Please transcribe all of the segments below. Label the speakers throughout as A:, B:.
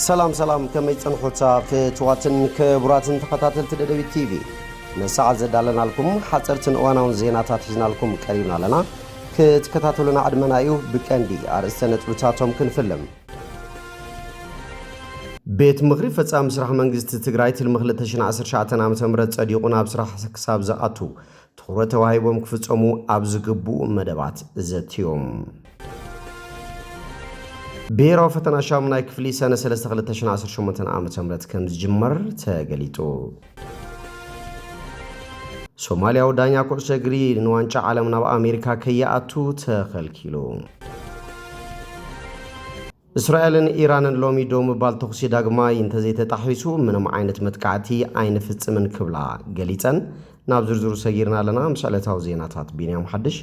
A: سلام كما يتصنحوتا فتواتن كبراتن تخطاتل تدبي تي في نساعد زدالنا لكم حصرتن اواناون زيناتات حزنا لكم قريبنا لنا كتكتاتلنا عدمنايو بكندي ارستنت بتاتهم كنفلم بيت مغرب فصام مسرح منግስት ትግራይ ትልምኽለተሽን 19 ዓመተ ምህረት ጸዲቁና ብስራሕ ክሳብ ዘአቱ ትኩረት ተዋሂቦም ክፍጸሙ አብዝግቡ መደባት ዘትዮም ብሔራዊ ፈተና ሻምናይ ክፍሊ ሰነ 3218 ዓመተ ምህረት ከም ዝጅመር ተገሊጡ ሶማሊያው ዳኛ ኩዕሶ እግሪ ንዋንጫ ዓለም ናብ አሜሪካ ከያአቱ ተኸልኪሉ እስራኤልን ኢራንን ሎሚ ዶም ባልተخሲ ዳግማይ እንተዘይተ ጣሒሱ ምንም አይነት መጥቃዕቲ አይነ ፍጽምን ክብላ ገሊጸን ናብ ዝርዝሩ ሰጊርና ለና ምሳለታው ዜናታት ቢንያም ሐድሽ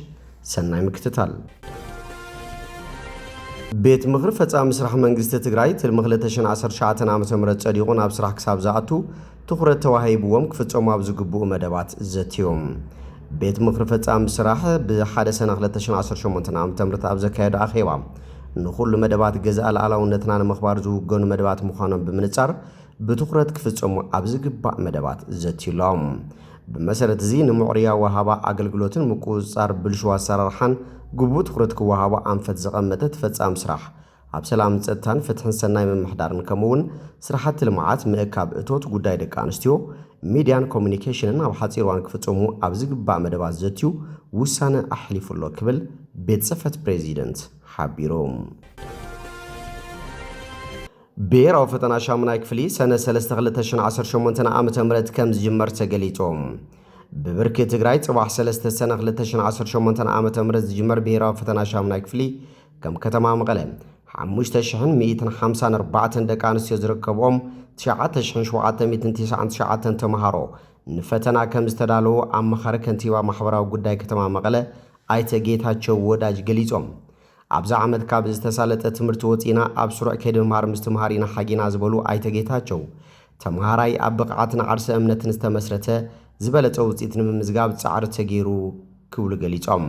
A: ሰናይ ምክትታል ቤት ምኽር ፈጻም ስራሕ መንግስት ትግራይ ትልምኽለተሽን 19 ዓመተ ምህረት ጸዲቁን ኣብ ስራሕ ክሳብ ዘአቱ ትኩረት ተዋሂብዎም ክፍጸሙ ኣብ ዝግብኡ መደባት ዘትዮም ቤት ምኽር ፈጻም ስራሕ ብሓደ ሰነ 2018 ዓመተ ምህረት ኣብ ዘካየደ ኣኼባ ንኹሉ መደባት ገዛእ ለዓላውነትና ንምኽባር ዝውገኑ መደባት ምዃኖም ብምንጻር ብትኩረት ክፍጸሙ ኣብ ዝግባእ መደባት ዘትይሎም በመሰረት እዚ ንምዕርያ ወሃባ አገልግሎትን ምቁጻር ብልሹ አሰራርሓን ግቡእ ትኩረት ክወሃባ አንፈት ዘቀመጠ ተፈጻም ስራሕ ኣብ ሰላም ጸጥታን ፍትሕን ሰናይ መምሕዳርን ከምውን ስራሕቲ ልምዓት ምእካብ እቶት ጉዳይ ደቂ ኣንስትዮ ሚድያን ኮሙኒኬሽንን ኣብ ሓጺርዋን ክፍጸሙ ኣብ ዝግባእ መደባት ዘትዩ ውሳነ ኣሕሊፉሎ ክብል ቤት ጽሕፈት ፕሬዚደንት ሓቢሮም ብሔራዊ ፈተና ሻምናይ ክፍሊ ሰነ 3218 ዓመተ ምህረት ከም ዝጅመር ተገሊጾም ብብርኪ ትግራይ ጽባሕ 3 ሰነ 2018 ዓመተ ምህረት ዝጅመር ብሔራዊ ፈተና ሻምናይ ክፍሊ ከም ከተማ መቐለ 5154 ደቂ ኣንስትዮ ዝርከብኦም 9799 ተምሃሮ ንፈተና ከም ዝተዳለዉ ኣመኻሪ ከንቲባ ማሕበራዊ ጉዳይ ከተማ መቐለ ኣይተ ጌታቸው ወዳጅ ገሊጾም ኣብዛ ዓመት ካብ ዝተሳለጠ ትምህርቲ ወፂና ኣብ ስሩዕ ከይዲ ምምሃር ምስትምሃሪና ሓጊና ዝበሉ ኣይተ ጌታቸው ተምሃራይ ኣብ ብቕዓትን ዓርሰ እምነትን ዝተመስረተ ዝበለጸ ውፅኢት ንምምዝጋብ ጻዕሪ ተገይሩ ክብሉ ገሊጾም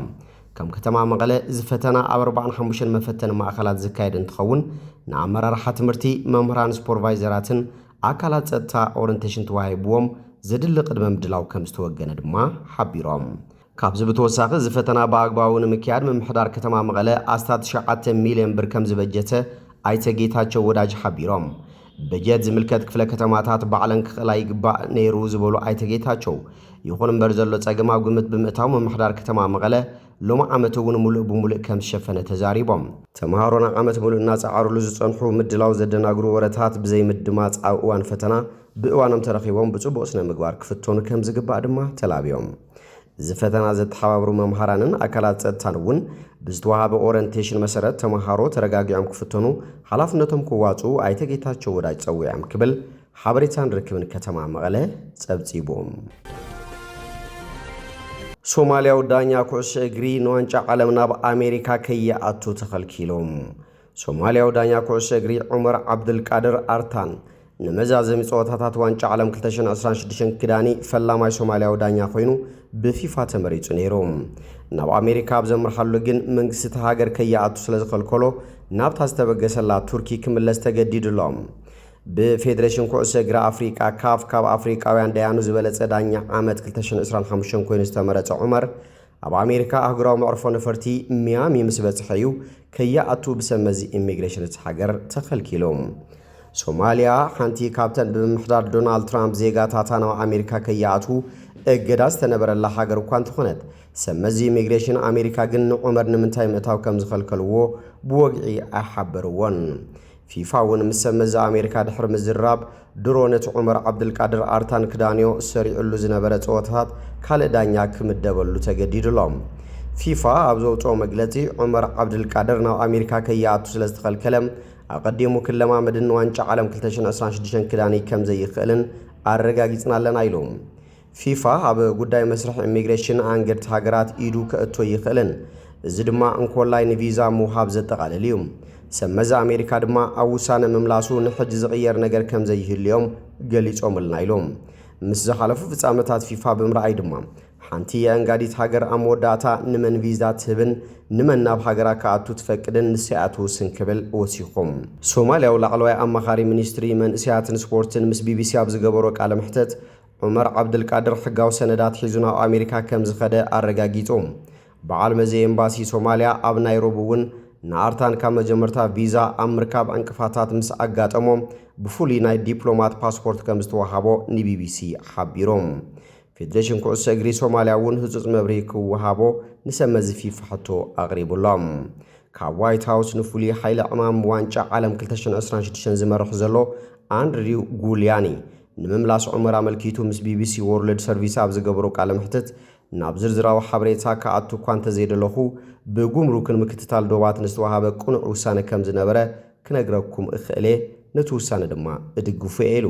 A: ከም ከተማ መቐለ እዚ ፈተና ኣብ 45 መፈተኒ ማእከላት ዝካየድ እንትኸውን ንኣመራርሓ ትምህርቲ መምህራን ሱፐርቫይዘራትን ኣካላት ጸጥታ ኦሪንቴሽን ተዋሂብዎም ዘድሊ ቅድመ ምድላው ከም ዝተወገነ ድማ ሓቢሮም ካብዚ ብተወሳኺ እዚ ፈተና ብኣግባቡ ንምክያድ ምምሕዳር ከተማ መቐለ ኣስታት 9 ሚልዮን ብር ከም ዝበጀተ ኣይተ ጌታቸው ወዳጅ ሓቢሮም በጀት ዝምልከት ክፍለ ከተማታት ባዕለን ክኽእላ ይግባእ ነይሩ ዝበሉ ኣይተ ጌታቸው ይኹን እምበር ዘሎ ጸገም ኣብ ግምት ብምእታው ምምሕዳር ከተማ መቐለ ሎሚ ዓመት እውን ሙሉእ ብሙሉእ ከም ዝሸፈነ ተዛሪቦም ተምሃሮና ዓመት ሙሉእ እናጸዓርሉ ዝጸንሑ ምድላው ዘደናግሩ ወረታት ብዘይ ምድማጽ ኣብ እዋን ፈተና ብእዋኖም ተረኺቦም ብጽቡቕ ስነ ምግባር ክፍተኑ ከም ዝግባእ ድማ ተላብዮም እዚ ፈተና ዘተሓባብሩ መምሃራንን ኣካላት ጸጥታን እውን ብዝተዋሃበ ኦሪንቴሽን መሰረት ተምሃሮ ተረጋጊዖም ክፍተኑ ሓላፍነቶም ክዋጹ ኣይተ ጌታቸው ወዳጅ ጸዊዖም ክብል ሓበሬታን ርክብን ከተማ መቐለ ጸብጺቦም ሶማሊያው ዳኛ ኩዕሶ እግሪ ንዋንጫ ዓለም ናብ ኣሜሪካ ከይኣቱ ተኸልኪሎም ሶማሊያው ዳኛ ኩዕሶ እግሪ ዑመር ዓብድልቃድር ኣርታን ንመዛዘሚ ጸወታታት ዋንጫ ዓለም 2026 ክዳኒ ፈላማይ ሶማሊያው ዳኛ ኮይኑ ብፊፋ ተመሪጹ ነይሮም ናብ ኣሜሪካ ብዘምርሓሉ ግን መንግስቲ ሃገር ከይኣቱ ስለዝኸልከሎ ናብታ ዝተበገሰላ ቱርኪ ክምለስ ተገዲድሎም ብፌደሬሽን ኩዕሶ እግሪ ኣፍሪቃ ካፍ ካብ ኣፍሪቃውያን ዳያኑ ዝበለጸ ዳኛ ዓመት 2025 ኮይኑ ዝተመረጸ ዑመር ኣብ ኣሜሪካ ኣህጉራዊ መዕርፎ ነፈርቲ ሚያሚ ምስ በጽሐ እዩ ከይኣቱ ብሰመዚ ኢሚግሬሽን ሃገር ተኸልኪሎም ሶማሊያ ሓንቲ ካብተን ብምሕዳር ዶናልድ ትራምፕ ዜጋታታ ናብ ኣሜሪካ ከይኣቱ እገዳ ዝተነበረላ ሃገር እኳ እንትኾነት ሰመዚ ኢሚግሬሽን ኣሜሪካ ግን ንዑመር ንምንታይ ምእታው ከም ዝኸልከልዎ ብወግዒ ኣይሓበርዎን ፊፋ እውን ምስ ሰመዚ ኣሜሪካ ድሕሪ ምዝራብ ድሮ ነቲ ዑመር ዓብድልቃድር ኣርታን ክዳንዮ ሰሪዑሉ ዝነበረ ጸወታታት ካልእ ዳኛ ክምደበሉ ተገዲድሎም ፊፋ ኣብ ዘውፅኦ መግለጺ ዑመር ዓብድልቃድር ናብ ኣሜሪካ ከይኣቱ ስለዝተኸልከለ ኣቀዲሙ ክለማመድን ዋንጫ ዓለም 2026 ክዳኒ ከም ዘይኽእልን ኣረጋጊጽና ኣለና ኢሎም ፊፋ ኣብ ጉዳይ መስርሕ ኢሚግሬሽን አንገድ ሃገራት ኢዱ ከእቶ ይኽእልን እዚ ድማ እንኮላይ ንቪዛ ምውሃብ ዘጠቃልል እዩ ሰመዛ ኣሜሪካ ድማ ኣብ ውሳነ ምምላሱ ንሕጂ ዝቕየር ነገር ከም ዘይህልዮም ገሊጾምልና ኢሎም ምስ ዝሓለፉ ፍጻመታት ፊፋ ብምርኣይ ድማ ሓንቲ የእንጋዲት ሃገር ኣመወዳእታ ንመን ቪዛ ትህብን ንመን ናብ ሃገራ ከኣቱ ትፈቅድን ንስያቱ ስንክብል ወሲኹም ሶማልያው ላዕለዋይ ኣማኻሪ ሚኒስትሪ መንእስያትን ስፖርትን ምስ ቢቢሲ ኣብ ዝገበሮ ቃለ ምሕተት ዑመር ዓብድልቃድር ሕጋዊ ሰነዳት ሒዙ ናብ ኣሜሪካ ከም ዝኸደ ኣረጋጊጹ በዓል መዚ ኤምባሲ ሶማልያ ኣብ ናይሮቢ እውን ንኣርታን ካብ መጀመርታ ቪዛ ኣብ ምርካብ ዕንቅፋታት ምስ ኣጋጠሞም ብፍሉይ ናይ ዲፕሎማት ፓስፖርት ከም ዝተዋሃቦ ንቢቢሲ ሓቢሮም ፌደሬሽን ኩዕሶ እግሪ ሶማልያ እውን ህጹጽ መብርሂ ክወሃቦ ንሰመዚ ፊፋ ሕቶ ኣቕሪቡሎም ካብ ዋይት ሃውስ ንፍሉይ ሓይሊ ዕማም ዋንጫ ዓለም 2026 ዝመርሕ ዘሎ አንድሪው ጉልያኒ ንምምላስ ዑመር ኣመልኪቱ ምስ ቢቢሲ ወርልድ ሰርቪስ ኣብ ዝገበሮ ቃለ ምሕተት ናብ ዝርዝራዊ ሓበሬታ ከኣቱ እኳ እንተዘይደለኹ ብጉምሩክን ምክትታል ዶባት ንዝተዋሃበ ቁኑዕ ውሳነ ከም ዝነበረ ክነግረኩም እኽእለ ነቲ ውሳነ ድማ እድግፉ ኢሉ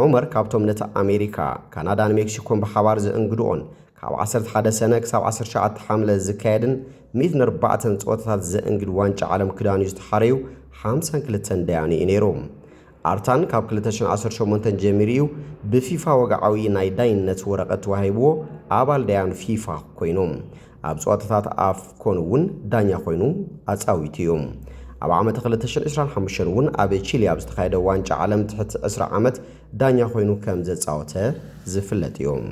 A: ዑመር ካብቶም ነቲ ኣሜሪካ ካናዳን ሜክሲኮን ብሓባር ዝእንግድኦን ካብ 11 ሰነ ክሳብ 19 ሓምለ ዝካየድን 104 ፀወታታት ዘእንግድ ዋንጫ ዓለም ክዳንዩ ዝተሓረዩ 52 ዳያኒ ነይሮም ኣርታን ካብ 2018 ጀሚሩ ብፊፋ ወግዓዊ ናይ ዳይነት ወረቐት ተዋሂብዎ ኣባል ዳያን ፊፋ ኮይኖም ኣብ ፀወታታት ኣፍኮን እውን ዳኛ ኮይኑ ኣጻዊት እዮም ኣብ ዓመት 2025 እውን ኣብ ቺሊ ኣብ ዝተኻየደ ዋንጫ ዓለም ትሕቲ 10 ዓመት ዳኛ ኮይኑ ከም ዘጻወተ ዝፍለጥ እዮም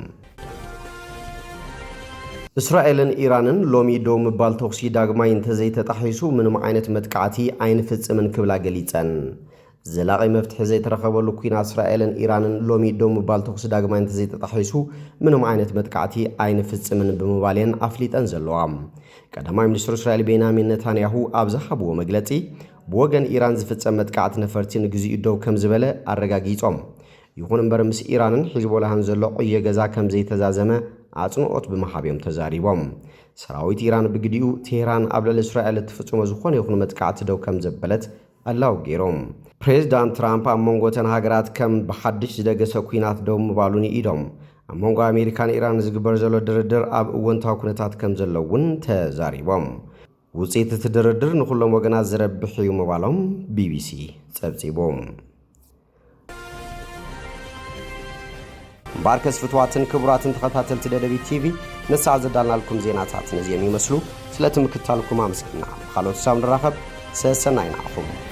A: እስራኤልን ኢራንን ሎሚ ዶ ምባል ተኽሲ ዳግማይ እንተዘይተጣሒሱ ምንም ዓይነት መጥቃዕቲ ኣይንፍጽምን ክብላ ገሊጸን ዘላቒ መፍትሒ ዘይተረኸበሉ ኩናት እስራኤልን ኢራንን ሎሚ ዶ ምባል ተኽሲ ዳግማይ እንተዘይተጣሒሱ ምንም ዓይነት መጥቃዕቲ ኣይንፍጽምን ብምባልን ኣፍሊጠን ዘለዋ ቀዳማይ ሚኒስትር እስራኤል ቤንያሚን ኔታንያሁ ኣብ ዝሃብዎ መግለጺ ብወገን ኢራን ዝፍጸም መጥቃዕቲ ነፈርቲ ንግዚኡ ደው ከም ዝበለ ኣረጋጊጾም ይኹን እምበር ምስ ኢራንን ሒዝቦላህን ዘሎ ዕዮ ገዛ ከም ዘይተዛዘመ ኣጽንዖት ብምሃብዮም ተዛሪቦም ሰራዊት ኢራን ብግዲኡ ቴህራን ኣብ ልዕሊ እስራኤል እትፍጽሞ ዝኾነ ይኹን መጥቃዕቲ ደው ከም ዘበለት ኣላው ገይሮም ፕሬዝዳንት ትራምፕ ኣብ መንጎተን ሃገራት ከም ብሓድሽ ዝደገሰ ኩናት ደው ምባሉን ኢዶም ኣብ መንጎ ኣሜሪካን ኢራን ዝግበር ዘሎ ድርድር ኣብ እወንታዊ ኩነታት ከም ዘሎ እውን ተዛሪቦም ውጽኢት እቲ ድርድር ንኹሎም ወገናት ዝረብሕ እዩ ምባሎም ቢቢሲ ጸብጺቦም ባርከስ ፍትዋትን ክቡራትን ተኸታተልቲ ደደቢት ቲቪ ነሳዕ ዘዳልናልኩም ዜናታት ነዚኦም ይመስሉ ስለቲ ምክትታልኩም ኣመስግና ካልኦት ሳብ ንራኸብ ሰሰናይ ናኹም